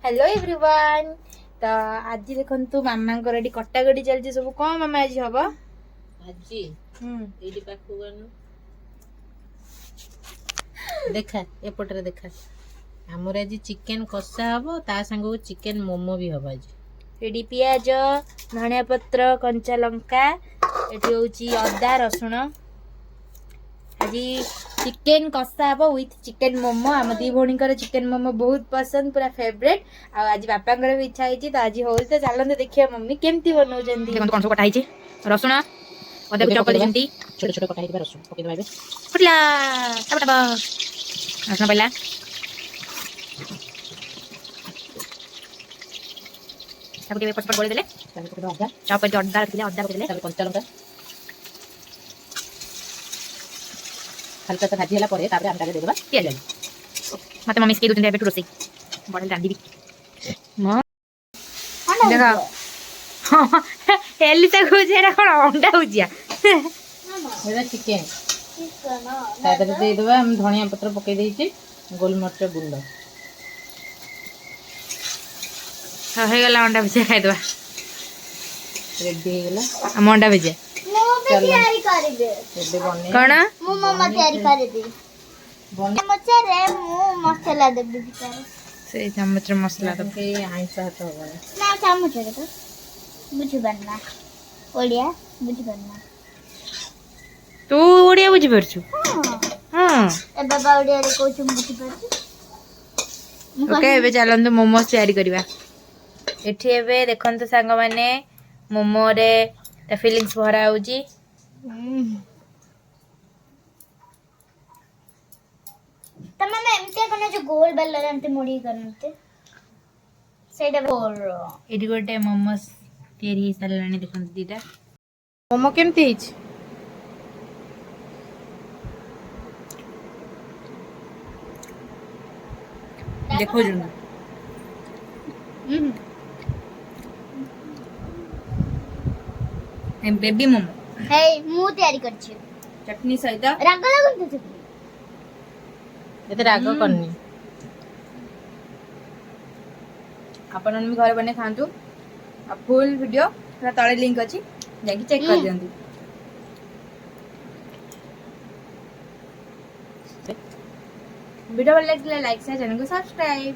Hello everyone. तो आज देखंतु मामा को रेडी कटाकटी चलती सब कौन मामा आज हबो आज एडी पाखु गनु देखा एपटरे देखा हमर आज चिकन कषा हबो ता संग चिकन मोमो भी हबो आज रेडी पियाज धनिया पत्र कंचा लंका एठी होची अदा रसुण आज चिकन कषा हबो विथ चिकन मोमो आम दी भोणी कर चिकन मोमो बहुत पसंद पूरा फेवरेट आज बापा कर भी इच्छा होची तो आज हो तो चलते देखिए मम्मी केमती बनौ जंदी देखो कोन सब कटा हिची रसुण अदा को चॉप कर जंती छोटे छोटे कटा हिबा रसुण पके दबाबे फुटला सब तब रसुण पहला सब के पट पट बोले देले ताके पके अदा चॉप कर अदा रखले अदा पके देले ताके कंचा लंका हल्का सा भाजी हला परे तापर हम ताके दे देबा पियाज मते मम्मी स्के दुतन बेटू रोसी बडल डांडी भी म देखा हेली ता गुजेरा कोन अंडा हुजिया एदा चिकन ताके दे देबा हम धनिया पत्र पके देइची गोलमरिच गुंड हा हे गला अंडा भुजिया खाइ दबा रेडी हे गेला हम अंडा भुजिया तैयारी करबे रेडी बने कोन मु मम्मा तैयारी कर दे बने मचा रे मु मसाला दे बिचार से चम्मच रे मसाला दब के आइसा हाथ होबा ना चामच रे तो बुझी बनना ओडिया बुझी बनना तू ओडिया बुझी परछु हां ए बाबा ओडिया रे कोच बुझी परछु ओके एबे चलंतु मोमोस तैयारी करबा एठी एबे देखंतु सांग माने मोमो रे ता फीलिंग्स भरा होजी तमे मैं एमते कने जो गोल बेल रे एमते मोड़ी करनते सेडा बोल एडी गोटे मोमोस तैयारी सलानी देखंतु दीटा मोमो केमती हिच देखो जुन बेबी मोमो हे मु तैयारी करछि चटनी सहित राग लागन तो एते राग करनी आपण भी घर बने खांतु आ फुल वीडियो तळे लिंक अछि जाकी चेक कर दियंतु वीडियो भल लागले लाइक से चैनल को सब्सक्राइब